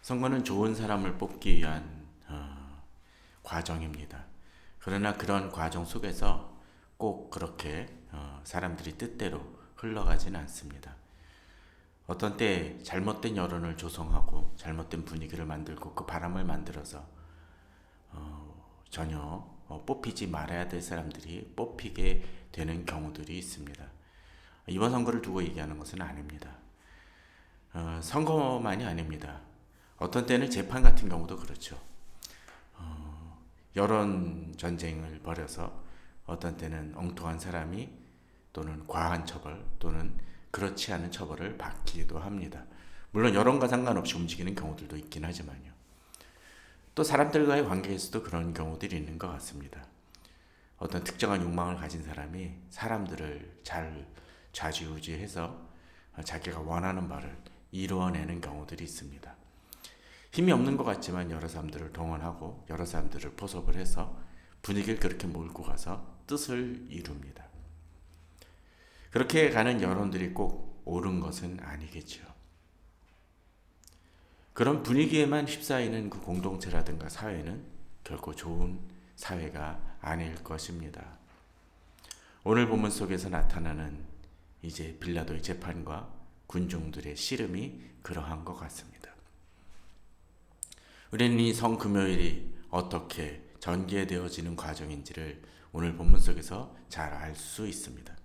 선거는 좋은 사람을 뽑기 위한 과정입니다. 그러나 그런 과정 속에서 꼭 그렇게 사람들이 뜻대로 흘러가지는 않습니다. 어떤 때 잘못된 여론을 조성하고 잘못된 분위기를 만들고 그 바람을 만들어서 전혀 뽑히지 말아야 될 사람들이 뽑히게 되는 경우들이 있습니다. 이번 선거를 두고 얘기하는 것은 아닙니다. 선거만이 아닙니다. 어떤 때는 재판 같은 경우도 그렇죠. 여론 전쟁을 벌여서 어떤 때는 엉뚱한 사람이 또는 과한 처벌 또는 그렇지 않은 처벌을 받기도 합니다. 물론 여론과 상관없이 움직이는 경우들도 있긴 하지만요. 또 사람들과의 관계에서도 그런 경우들이 있는 것 같습니다. 어떤 특정한 욕망을 가진 사람이 사람들을 잘 좌지우지해서 자기가 원하는 바를 이루어내는 경우들이 있습니다. 힘이 없는 것 같지만 여러 사람들을 동원하고 여러 사람들을 포섭을 해서 분위기를 그렇게 몰고 가서 뜻을 이룹니다. 그렇게 가는 여론들이 꼭 옳은 것은 아니겠죠. 그런 분위기에만 휩싸이는 그 공동체라든가 사회는 결코 좋은 사회가 아닐 것입니다. 오늘 본문 속에서 나타나는 이제 빌라도의 재판과 군중들의 씨름이 그러한 것 같습니다. 우리는 이 성금요일이 어떻게 전개되어지는 과정인지를 오늘 본문 속에서 잘 알 수 있습니다.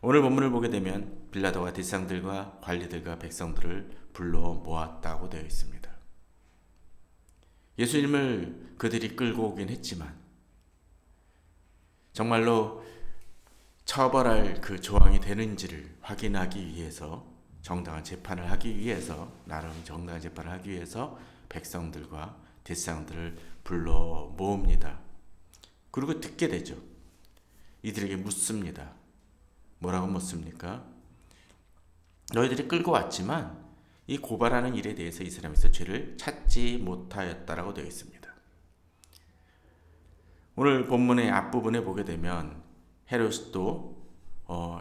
오늘 본문을 보게 되면 빌라도가 대상들과 관리들과 백성들을 불러 모았다고 되어 있습니다. 예수님을 그들이 끌고 오긴 했지만 정말로 처벌할 그 조항이 되는지를 확인하기 위해서 정당한 재판을 하기 위해서 나름 정당한 재판을 하기 위해서 백성들과 대상들을 불러 모읍니다. 그리고 듣게 되죠. 이들에게 묻습니다. 뭐라고 묻습니까? 너희들이 끌고 왔지만 이 고발하는 일에 대해서 이 사람에서 죄를 찾지 못하였다라고 되어 있습니다. 오늘 본문의 앞부분에 보게 되면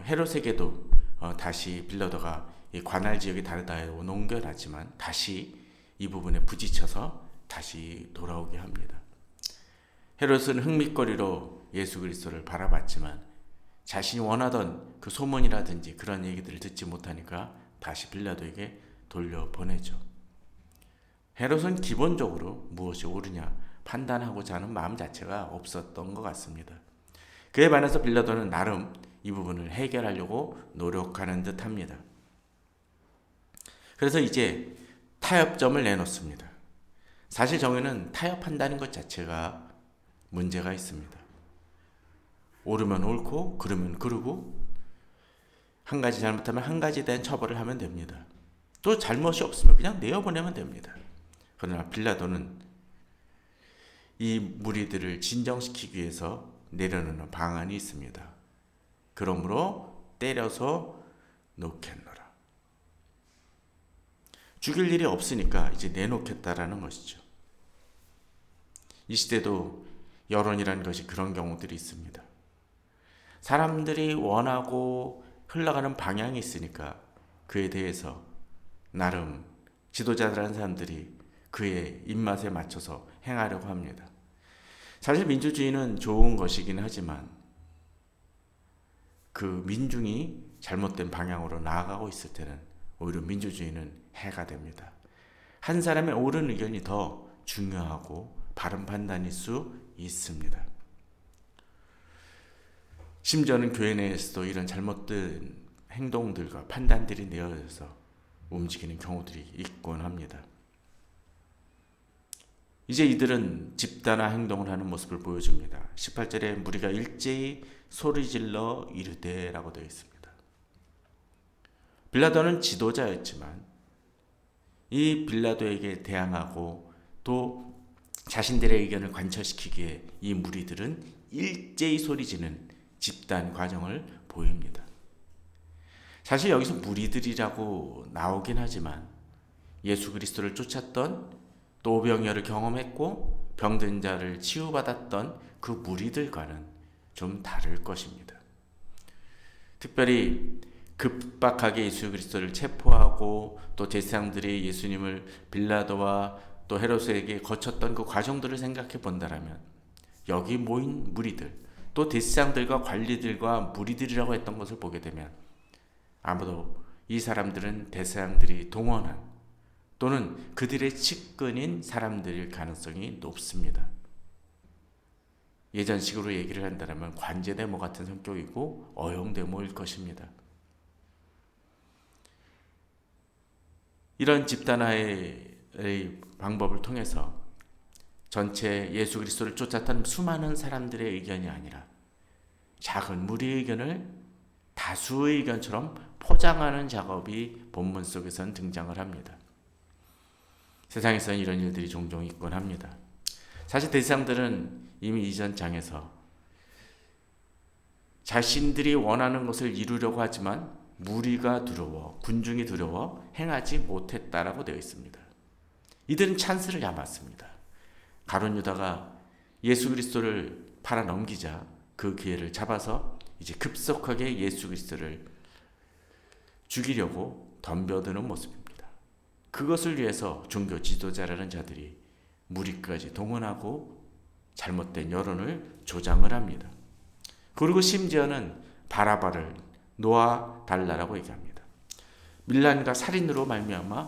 헤롯에게도 다시 빌라도가 이 관할 지역이 다르다에 넘겨놨지만 다시 이 부분에 부딪혀서 다시 돌아오게 합니다. 헤롯은 흥미거리로 예수 그리스도를 바라봤지만 자신이 원하던 그 소문이라든지 그런 얘기들을 듣지 못하니까 다시 빌라도에게 돌려보내죠. 헤롯은 기본적으로 무엇이 옳으냐 판단하고자 하는 마음 자체가 없었던 것 같습니다. 그에 반해서 빌라도는 나름 이 부분을 해결하려고 노력하는 듯 합니다. 그래서 이제 타협점을 내놓습니다. 사실 정의는 타협한다는 것 자체가 문제가 있습니다. 옳으면 옳고 그르면 그르고 한 가지 잘못하면 한 가지에 대한 처벌을 하면 됩니다. 또 잘못이 없으면 그냥 내어보내면 됩니다. 그러나 빌라도는 이 무리들을 진정시키기 위해서 내려놓는 방안이 있습니다. 그러므로 때려서 놓겠노라. 죽일 일이 없으니까 이제 내놓겠다라는 것이죠. 이 시대도 여론이라는 것이 그런 경우들이 있습니다. 사람들이 원하고 흘러가는 방향이 있으니까 그에 대해서 나름 지도자들한 사람들이 그의 입맛에 맞춰서 행하려고 합니다. 사실 민주주의는 좋은 것이긴 하지만 그 민중이 잘못된 방향으로 나아가고 있을 때는 오히려 민주주의는 해가 됩니다. 한 사람의 옳은 의견이 더 중요하고 바른 판단일 수 있습니다. 심지어는 교회 내에서도 이런 잘못된 행동들과 판단들이 내어져서 움직이는 경우들이 있곤 합니다. 이제 이들은 집단화 행동을 하는 모습을 보여줍니다. 18절에 무리가 일제히 소리질러 이르되라고 되어 있습니다. 빌라도는 지도자였지만 이 빌라도에게 대항하고 또 자신들의 의견을 관철시키기에 이 무리들은 일제히 소리지는 집단 과정을 보입니다. 사실 여기서 무리들이라고 나오긴 하지만 예수 그리스도를 쫓았던 또 오병이어를 경험했고 병든 자를 치유받았던 그 무리들과는 좀 다를 것입니다. 특별히 급박하게 예수 그리스도를 체포하고 또 제사장들이 예수님을 빌라도와 또 헤롯에게 거쳤던 그 과정들을 생각해 본다라면 여기 모인 무리들 또 제사장들과 관리들과 무리들이라고 했던 것을 보게 되면 아무도 이 사람들은 제사장들이 동원한 또는 그들의 측근인 사람들일 가능성이 높습니다. 예전식으로 얘기를 한다면 관제대모 같은 성격이고 어용대모일 것입니다. 이런 집단화의 방법을 통해서 전체 예수 그리스도를 쫓았던 수많은 사람들의 의견이 아니라 작은 무리의 의견을 다수의 의견처럼 포장하는 작업이 본문 속에서는 등장을 합니다. 세상에서는 이런 일들이 종종 있곤 합니다. 사실 대상들은 이미 이전 장에서 자신들이 원하는 것을 이루려고 하지만 무리가 두려워, 군중이 두려워 행하지 못했다라고 되어 있습니다. 이들은 찬스를 잡았습니다. 가룟 유다가 예수 그리스도를 팔아 넘기자 그 기회를 잡아서 이제 급속하게 예수 그리스도를 죽이려고 덤벼드는 모습입니다. 그것을 위해서 종교 지도자라는 자들이 무리까지 동원하고 잘못된 여론을 조장을 합니다. 그리고 심지어는 바라바를 놓아 달라라고 얘기합니다. 밀란과 살인으로 말미암아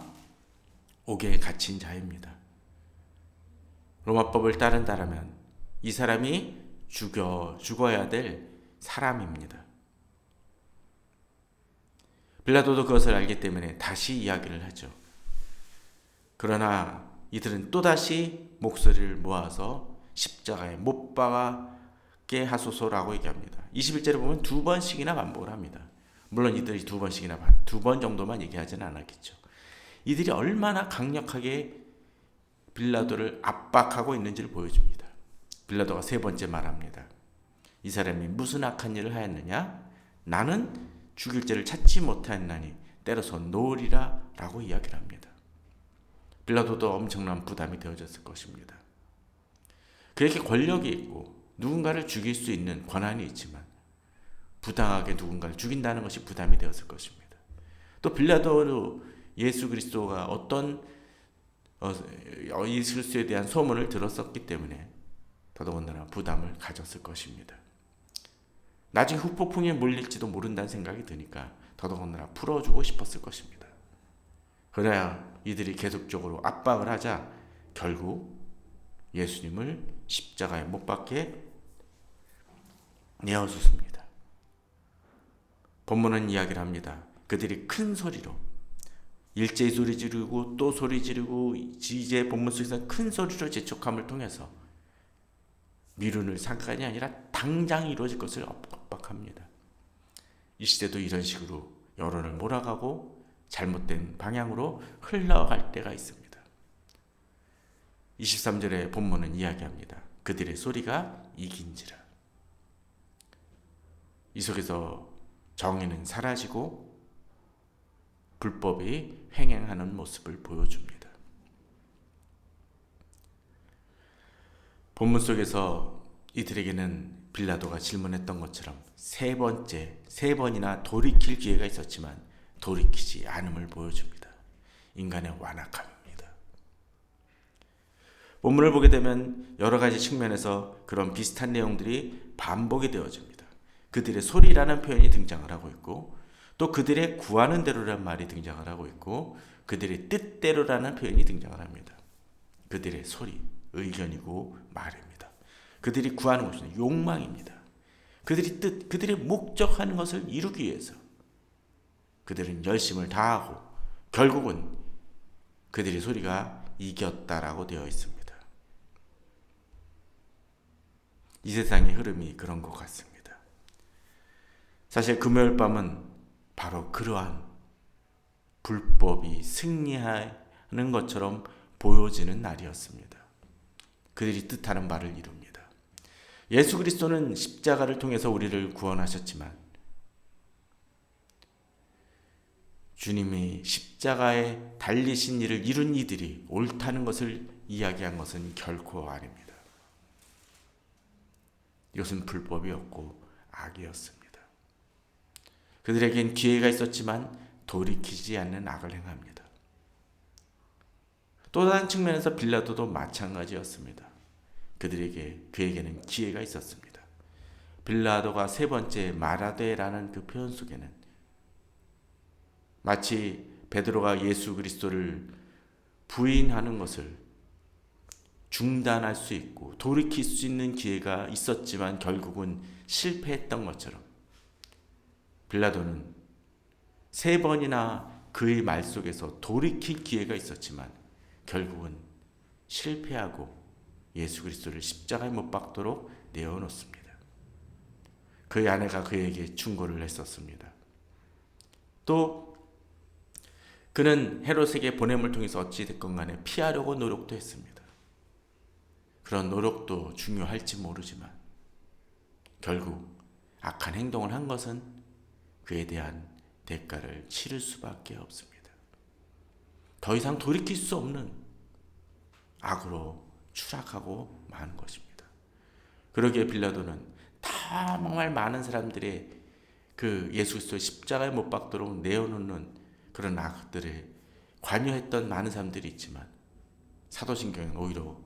옥에 갇힌 자입니다. 로마법을 따른다라면 이 사람이 죽어야 될 사람입니다. 빌라도도 그것을 알기 때문에 다시 이야기를 하죠. 그러나 이들은 또다시 목소리를 모아서 십자가에 못 박게 하소서라고 얘기합니다. 21절에 보면 두 번씩이나 반복을 합니다. 물론 이들이 두 번 정도만 얘기하지는 않았겠죠. 이들이 얼마나 강력하게 빌라도를 압박하고 있는지를 보여줍니다. 빌라도가 세 번째 말합니다. 이 사람이 무슨 악한 일을 하였느냐? 나는 죽일 죄를 찾지 못하였나니 때려서 놓으리라 라고 이야기를 합니다. 빌라도도 엄청난 부담이 되어졌을 것입니다. 그에게 권력이 있고 누군가를 죽일 수 있는 권한이 있지만 부당하게 누군가를 죽인다는 것이 부담이 되었을 것입니다. 또 빌라도도 예수 그리스도가 어떤 예수 그리스도에 대한 소문을 들었었기 때문에 더더군다나 부담을 가졌을 것입니다. 나중에 후폭풍에 몰릴지도 모른다는 생각이 드니까 더더군다나 풀어주고 싶었을 것입니다. 그래야 이들이 계속적으로 압박을 하자 결국 예수님을 십자가에 못 박게 내어줬습니다. 본문은 이야기를 합니다. 그들이 큰 소리로 일제히 소리 지르고 또 소리 지르고 이제 본문 속에서 큰 소리로 재촉함을 통해서 미룬을 상관이 아니라 당장 이루어질 것을 압박합니다. 이 시대도 이런 식으로 여론을 몰아가고 잘못된 방향으로 흘러갈 때가 있습니다. 23절의 본문은 이야기합니다. 그들의 소리가 이긴지라. 이 속에서 정의는 사라지고 불법이 횡행하는 모습을 보여줍니다. 본문 속에서 이들에게는 빌라도가 질문했던 것처럼 세 번이나 돌이킬 기회가 있었지만 돌이키지 않음을 보여줍니다. 인간의 완악함입니다. 본문을 보게 되면 여러 가지 측면에서 그런 비슷한 내용들이 반복이 되어집니다. 그들의 소리라는 표현이 등장을 하고 있고 또 그들의 구하는 대로라는 말이 등장을 하고 있고 그들의 뜻대로라는 표현이 등장을 합니다. 그들의 소리, 의견이고 말입니다. 그들이 구하는 것은 욕망입니다. 그들이 목적하는 것을 이루기 위해서 그들은 열심을 다하고 결국은 그들의 소리가 이겼다라고 되어 있습니다. 이 세상의 흐름이 그런 것 같습니다. 사실 금요일 밤은 바로 그러한 불법이 승리하는 것처럼 보여지는 날이었습니다. 그들이 뜻하는 바를 이룹니다. 예수 그리스도는 십자가를 통해서 우리를 구원하셨지만 주님이 십자가에 달리신 일을 이룬 이들이 옳다는 것을 이야기한 것은 결코 아닙니다. 이것은 불법이었고 악이었습니다. 그들에겐 기회가 있었지만 돌이키지 않는 악을 행합니다. 또 다른 측면에서 빌라도도 마찬가지였습니다. 그에게는 기회가 있었습니다. 빌라도가 세 번째 말하되라는 그 표현 속에는 마치 베드로가 예수 그리스도를 부인하는 것을 중단할 수 있고 돌이킬 수 있는 기회가 있었지만 결국은 실패했던 것처럼 빌라도는 세 번이나 그의 말 속에서 돌이킬 기회가 있었지만 결국은 실패하고 예수 그리스도를 십자가에 못 박도록 내어놓습니다. 그의 아내가 그에게 충고를 했었습니다. 또 그는 헤롯에게 보냄을 통해서 어찌 됐건 간에 피하려고 노력도 했습니다. 그런 노력도 중요할지 모르지만 결국 악한 행동을 한 것은 그에 대한 대가를 치를 수밖에 없습니다. 더 이상 돌이킬 수 없는 악으로 추락하고 마는 것입니다. 그러기에 빌라도는 정말 많은 사람들의 그 예수 그리스도의 십자가에 못 박도록 내어놓는 그런 악들에 관여했던 많은 사람들이 있지만 사도신경은 오히려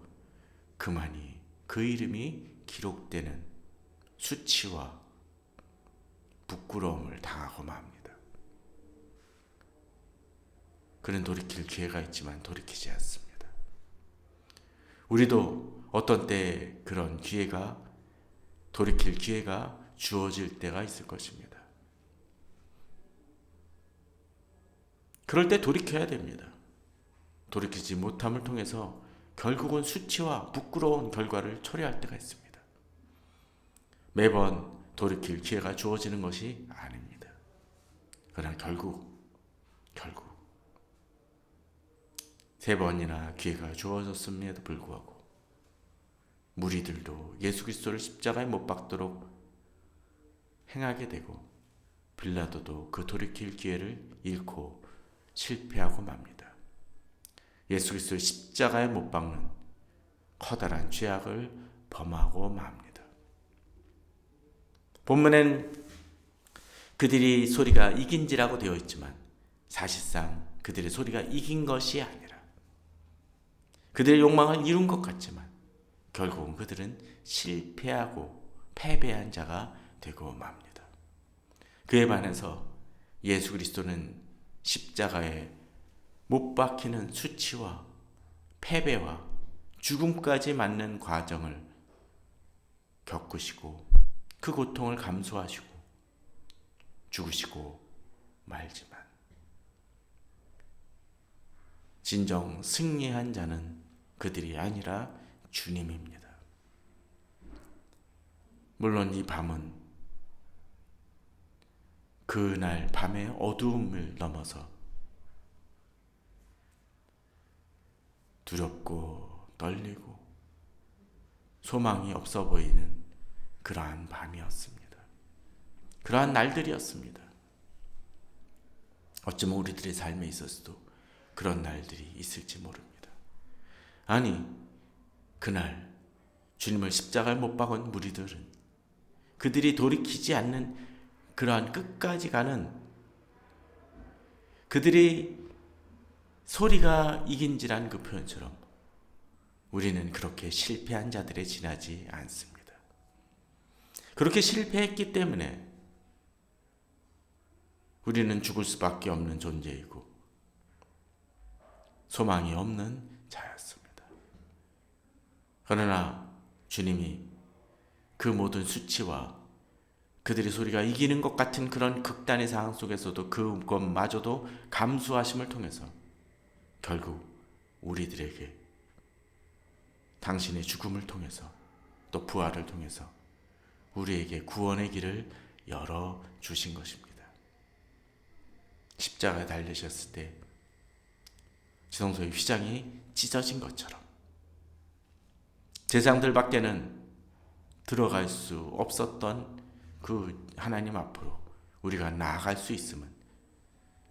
그만이 그 이름이 기록되는 수치와 부끄러움을 당하고 맙니다. 그는 돌이킬 기회가 있지만 돌이키지 않습니다. 우리도 어떤 때 그런 돌이킬 기회가 주어질 때가 있을 것입니다. 그럴 때 돌이켜야 됩니다. 돌이키지 못함을 통해서 결국은 수치와 부끄러운 결과를 초래할 때가 있습니다. 매번 돌이킬 기회가 주어지는 것이 아닙니다. 그러나 결국 세 번이나 기회가 주어졌음에도 불구하고 무리들도 예수 그리스도를 십자가에 못 박도록 행하게 되고 빌라도도 그 돌이킬 기회를 잃고 실패하고 맙니다. 예수 그리스도를 십자가에 못 박는 커다란 죄악을 범하고 맙니다. 본문엔 그들이 소리가 이긴지라고 되어 있지만 사실상 그들의 소리가 이긴 것이 아니라 그들의 욕망을 이룬 것 같지만 결국은 그들은 실패하고 패배한 자가 되고 맙니다. 그에 반해서 예수 그리스도는 십자가에 못 박히는 수치와 패배와 죽음까지 맞는 과정을 겪으시고 그 고통을 감수하시고 죽으시고 말지만 진정 승리한 자는 그들이 아니라 주님입니다. 물론 이 밤은 그날 밤의 어두움을 넘어서 두렵고 떨리고 소망이 없어 보이는 그러한 밤이었습니다. 그러한 날들이었습니다. 어쩌면 우리들의 삶에 있어서도 그런 날들이 있을지 모릅니다. 아니, 그날 주님을 십자가에 못 박은 무리들은 그들이 돌이키지 않는 그러한 끝까지 가는 그들이 소리가 이긴지란 그 표현처럼 우리는 그렇게 실패한 자들에 지나지 않습니다. 그렇게 실패했기 때문에 우리는 죽을 수밖에 없는 존재이고 소망이 없는 자였습니다. 그러나 주님이 그 모든 수치와 그들의 소리가 이기는 것 같은 그런 극단의 상황 속에서도 그것마저도 감수하심을 통해서 결국 우리들에게 당신의 죽음을 통해서 또 부활을 통해서 우리에게 구원의 길을 열어주신 것입니다. 십자가에 달리셨을 때 지성소의 휘장이 찢어진 것처럼 제사장들 밖에는 들어갈 수 없었던 그 하나님 앞으로 우리가 나아갈 수 있음은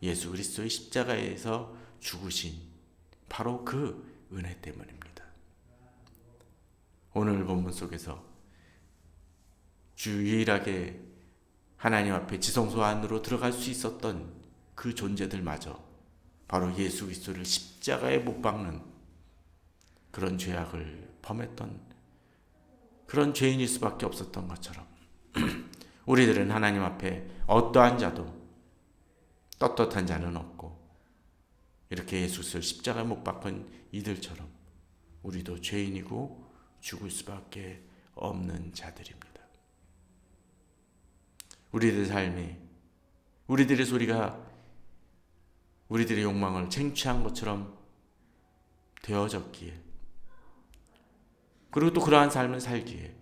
예수 그리스도의 십자가에서 죽으신 바로 그 은혜 때문입니다. 오늘 본문 속에서 주 유일하게 하나님 앞에 지성소 안으로 들어갈 수 있었던 그 존재들마저 바로 예수 그리스도를 십자가에 못 박는 그런 죄악을 범했던 그런 죄인일 수밖에 없었던 것처럼 우리들은 하나님 앞에 어떠한 자도 떳떳한 자는 없고 이렇게 예수 그리스도를 십자가에 못 박은 이들처럼 우리도 죄인이고 죽을 수밖에 없는 자들입니다. 우리들의 삶이 우리들의 소리가 우리들의 욕망을 쟁취한 것처럼 되어졌기에 그리고 또 그러한 삶을 살기에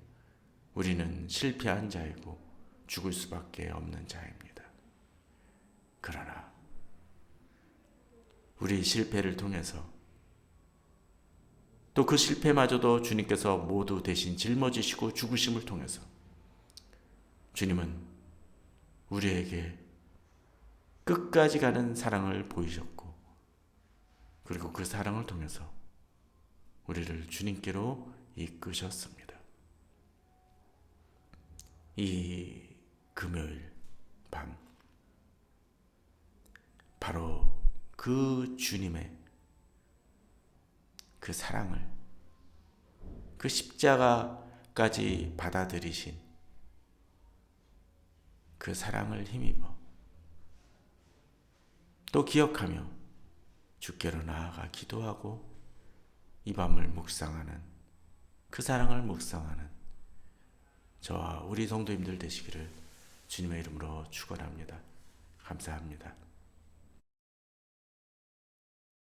우리는 실패한 자이고 죽을 수밖에 없는 자입니다. 그러나 우리 실패를 통해서 또 그 실패마저도 주님께서 모두 대신 짊어지시고 죽으심을 통해서 주님은 우리에게 끝까지 가는 사랑을 보이셨고 그리고 그 사랑을 통해서 우리를 주님께로 이끄셨습니다. 이 금요일 밤 바로 그 주님의 그 사랑을 그 십자가까지 받아들이신 그 사랑을 힘입어 또 기억하며 주께로 나아가 기도하고 이 밤을 묵상하는 그 사랑을 묵상하는 저와 우리 성도님들 되시기를 주님의 이름으로 축원합니다. 감사합니다.